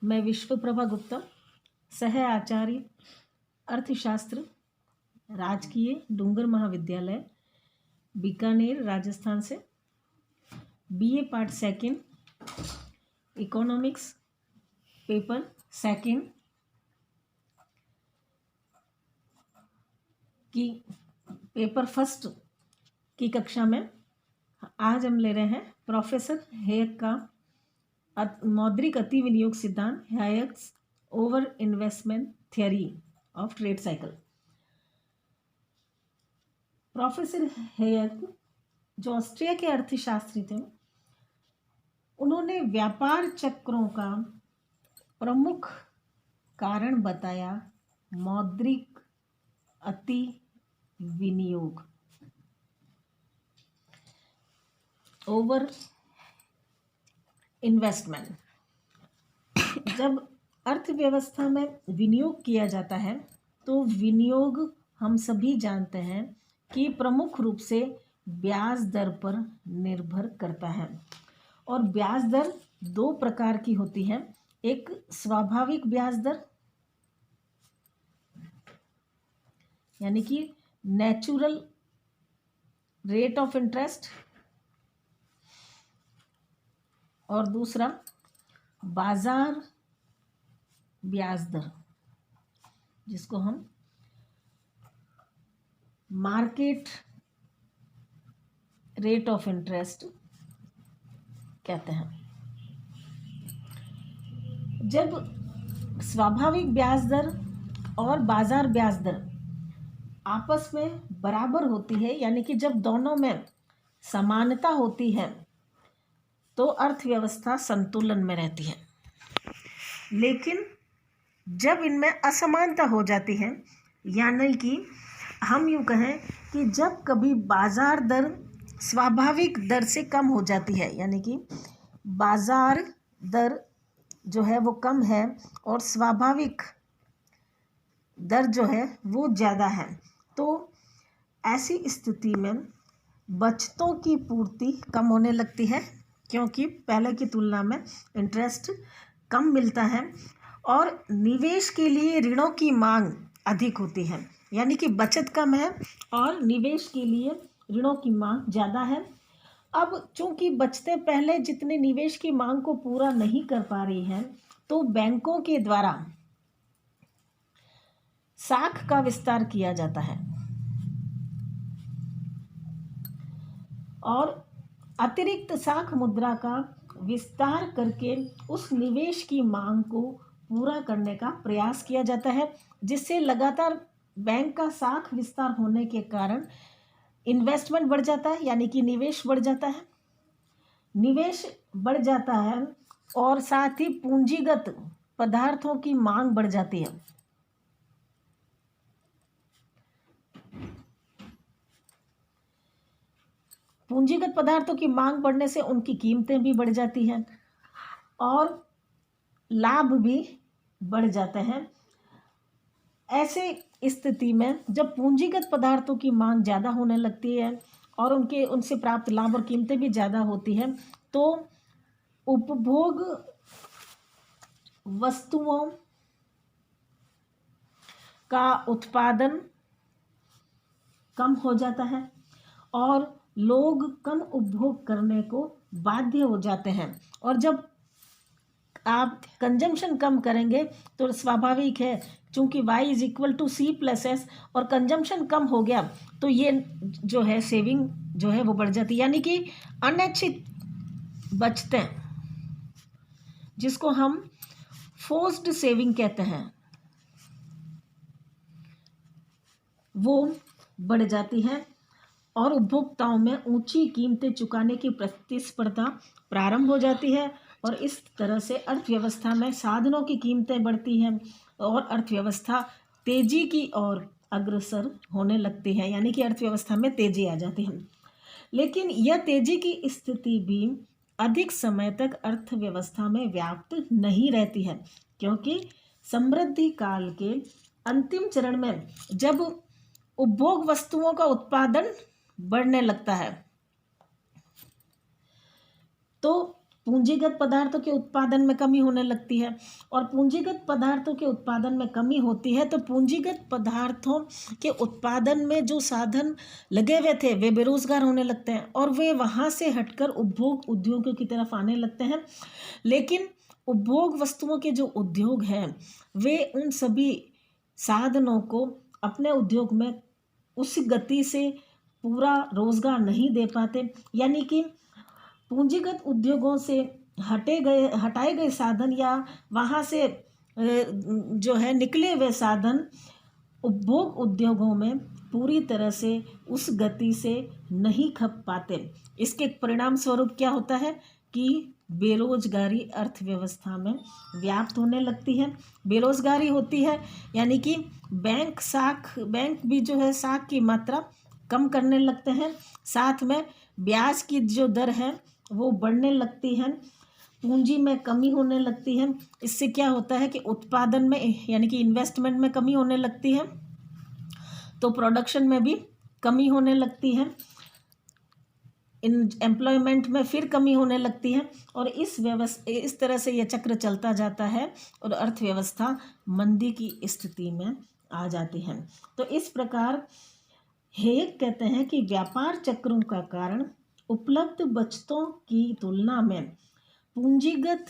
मैं विश्वप्रभा गुप्ता, सह आचार्य अर्थशास्त्र, राजकीय डूंगर महाविद्यालय, बीकानेर, राजस्थान से, BA part second, economics, paper second की पेपर फर्स्ट की कक्षा में आज हम ले रहे हैं प्रोफेसर हेयक का मौद्रिक अति विनियोग सिद्धांत, Hayek's over investment theory of trade cycle. Professor Hayek जो ऑस्ट्रिया के अर्थशास्त्री थे, उन्होंने व्यापार चक्रों का प्रमुख कारण बताया मौद्रिक अति विनियोग, ओवर इन्वेस्टमेंट। जब अर्थव्यवस्था में विनियोग किया जाता है तो विनियोग हम सभी जानते हैं कि प्रमुख रूप से ब्याज दर पर निर्भर करता है, और ब्याज दर दो प्रकार की होती है। एक स्वाभाविक ब्याज दर यानी कि नेचुरल रेट ऑफ इंटरेस्ट, और दूसरा बाजार ब्याज दर, जिसको हम मार्केट रेट ऑफ इंटरेस्ट कहते हैं। जब स्वाभाविक ब्याज दर और बाजार ब्याज दर आपस में बराबर होती है, यानी कि जब दोनों में समानता होती है, तो अर्थव्यवस्था संतुलन में रहती है। लेकिन जब इनमें असमानता हो जाती है, यानी कि हम यूँ कहें कि जब कभी बाजार दर स्वाभाविक दर से कम हो जाती है, यानी कि बाजार दर जो है वो कम है और स्वाभाविक दर जो है वो ज़्यादा है, तो ऐसी स्थिति में बचतों की पूर्ति कम होने लगती है, क्योंकि पहले की तुलना में इंटरेस्ट कम मिलता है और निवेश के लिए ऋणों की मांग अधिक होती है, यानी कि बचत कम है और निवेश के लिए ऋणों की मांग ज़्यादा है। अब चूंकि बचतें पहले जितने निवेश की मांग को पूरा नहीं कर पा रही हैं, तो बैंकों के द्वारा साख का विस्तार किया जाता है और अतिरिक्त साख मुद्रा का विस्तार करके उस निवेश की मांग को पूरा करने का प्रयास किया जाता है, जिससे लगातार बैंक का साख विस्तार होने के कारण इन्वेस्टमेंट बढ़ जाता है, यानी कि निवेश बढ़ जाता है। निवेश बढ़ जाता है और साथ ही पूंजीगत पदार्थों की मांग बढ़ जाती है। पूंजीगत पदार्थों की मांग बढ़ने से उनकी कीमतें भी बढ़ जाती हैं और लाभ भी बढ़ जाते हैं। ऐसे स्थिति में जब पूंजीगत पदार्थों की मांग ज़्यादा होने लगती है और उनसे प्राप्त लाभ और कीमतें भी ज़्यादा होती हैं, तो उपभोग वस्तुओं का उत्पादन कम हो जाता है और लोग कम उपभोग करने को बाध्य हो जाते हैं। और जब आप कंजम्पशन कम करेंगे तो स्वाभाविक है, चूंकि y = C+S और कंजम्पशन कम हो गया तो ये जो है सेविंग जो है वो बढ़ जाती है, यानी कि अनिच्छित बचतें, जिसको हम फोर्स्ड सेविंग कहते हैं, वो बढ़ जाती हैं और उपभोक्ताओं में ऊंची कीमतें चुकाने की प्रतिस्पर्धा प्रारंभ हो जाती है और इस तरह से अर्थव्यवस्था में साधनों की कीमतें बढ़ती हैं और अर्थव्यवस्था तेजी की ओर अग्रसर होने लगती है, यानी कि अर्थव्यवस्था में तेजी आ जाती है। लेकिन यह तेजी की स्थिति भी अधिक समय तक अर्थव्यवस्था में व्याप्त नहीं रहती है, क्योंकि समृद्धि काल के अंतिम चरण में जब उपभोग वस्तुओं का उत्पादन बढ़ने लगता है तो पूंजीगत पदार्थों के उत्पादन में कमी होने लगती है, और पूंजीगत पदार्थों के उत्पादन में कमी होती है तो पूंजीगत पदार्थों के उत्पादन में जो साधन लगे हुए थे वे बेरोजगार होने लगते हैं और वे वहाँ से हटकर उपभोग उद्योगों की तरफ आने लगते हैं। लेकिन उपभोग वस्तुओं के जो उद्योग हैं वे उन सभी साधनों को अपने उद्योग में उस गति से पूरा रोजगार नहीं दे पाते, यानी कि पूंजीगत उद्योगों से हटाए गए साधन या वहाँ से जो है निकले हुए साधन उपभोग उद्योगों में पूरी तरह से उस गति से नहीं खप पाते। इसके परिणाम स्वरूप क्या होता है कि बेरोजगारी अर्थव्यवस्था में व्याप्त होने लगती है। बेरोजगारी होती है यानी कि बैंक भी जो है साख की मात्रा कम करने लगते हैं, साथ में ब्याज की जो दर है वो बढ़ने लगती है, पूंजी में कमी होने लगती है। इससे क्या होता है कि उत्पादन में यानी कि इन्वेस्टमेंट में कमी होने लगती है, तो प्रोडक्शन में भी कमी होने लगती है, इन एम्प्लॉयमेंट में फिर कमी होने लगती है, और इस तरह से यह चक्र चलता जाता है और अर्थव्यवस्था मंदी की स्थिति में आ जाती है। तो इस प्रकार हेयक कहते हैं कि व्यापार चक्रों का कारण उपलब्ध बचतों की तुलना में पूंजीगत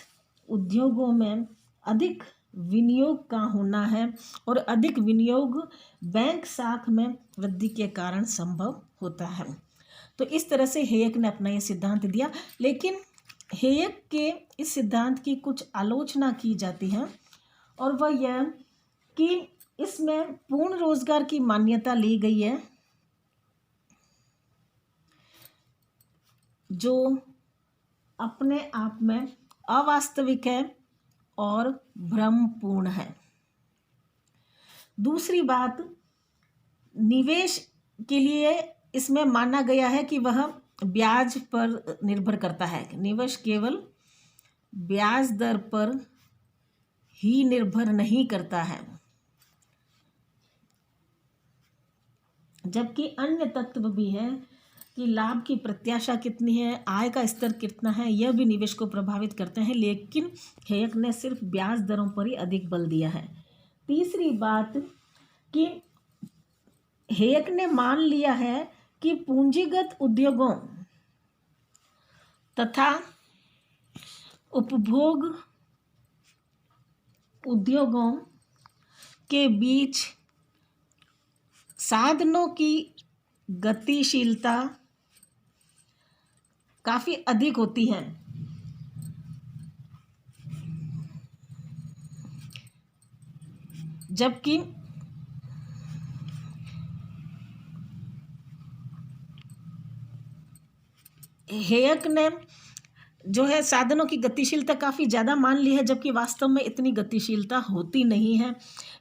उद्योगों में अधिक विनियोग का होना है, और अधिक विनियोग बैंक साख में वृद्धि के कारण संभव होता है। तो इस तरह से हेयक ने अपना ये सिद्धांत दिया, लेकिन हेयक के इस सिद्धांत की कुछ आलोचना की जाती है, और वह यह कि इसमें पूर्ण रोजगार की मान्यता ली गई है, जो अपने आप में अवास्तविक है और भ्रमपूर्ण है। दूसरी बात, निवेश के लिए इसमें माना गया है कि वह ब्याज पर निर्भर करता है, निवेश केवल ब्याज दर पर ही निर्भर नहीं करता है, जबकि अन्य तत्व भी है कि लाभ की प्रत्याशा कितनी है, आय का स्तर कितना है, यह भी निवेश को प्रभावित करते हैं। लेकिन हेयक ने सिर्फ ब्याज दरों पर ही अधिक बल दिया है। तीसरी बात कि हेयक ने मान लिया है कि पूंजीगत उद्योगों तथा उपभोग उद्योगों के बीच साधनों की गतिशीलता काफ़ी अधिक होती है, जबकि हेयक ने जो है साधनों की गतिशीलता काफ़ी ज़्यादा मान ली है, जबकि वास्तव में इतनी गतिशीलता होती नहीं है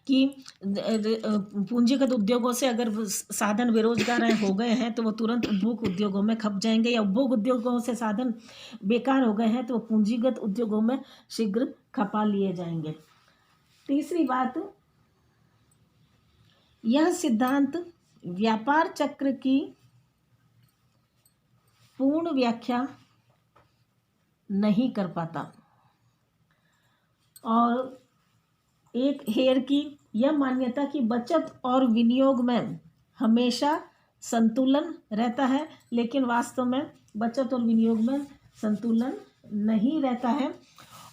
कि पूंजीगत उद्योगों से अगर साधन बेरोजगार हो गए हैं तो वो तुरंत उपभोग उद्योगों में खप जाएंगे, या उपभोग उद्योगों से साधन बेकार हो गए हैं तो वो पूंजीगत उद्योगों में शीघ्र खपा लिए जाएंगे। तीसरी बात, यह सिद्धांत व्यापार चक्र की पूर्ण व्याख्या नहीं कर पाता, और एक हेयर की यह मान्यता कि बचत और विनियोग में हमेशा संतुलन रहता है, लेकिन वास्तव में बचत और विनियोग में संतुलन नहीं रहता है,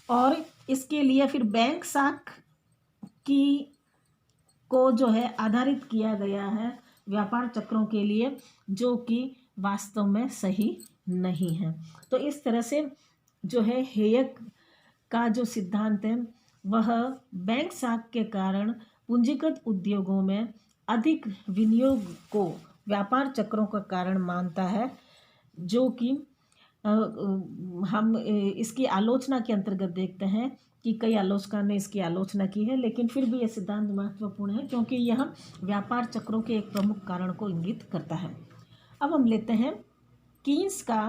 और इसके लिए फिर बैंक साख की को जो है आधारित किया गया है व्यापार चक्रों के लिए, जो कि वास्तव में सही नहीं है। तो इस तरह से जो है हेयक का जो सिद्धांत है वह बैंक साख के कारण पूंजीगत उद्योगों में अधिक विनियोग को व्यापार चक्रों का कारण मानता है, जो कि हम इसकी आलोचना के अंतर्गत देखते हैं कि कई आलोचकों ने इसकी आलोचना की है, लेकिन फिर भी यह सिद्धांत महत्वपूर्ण है क्योंकि यह व्यापार चक्रों के एक प्रमुख कारण को इंगित करता है। अब हम लेते हैं कीन्स का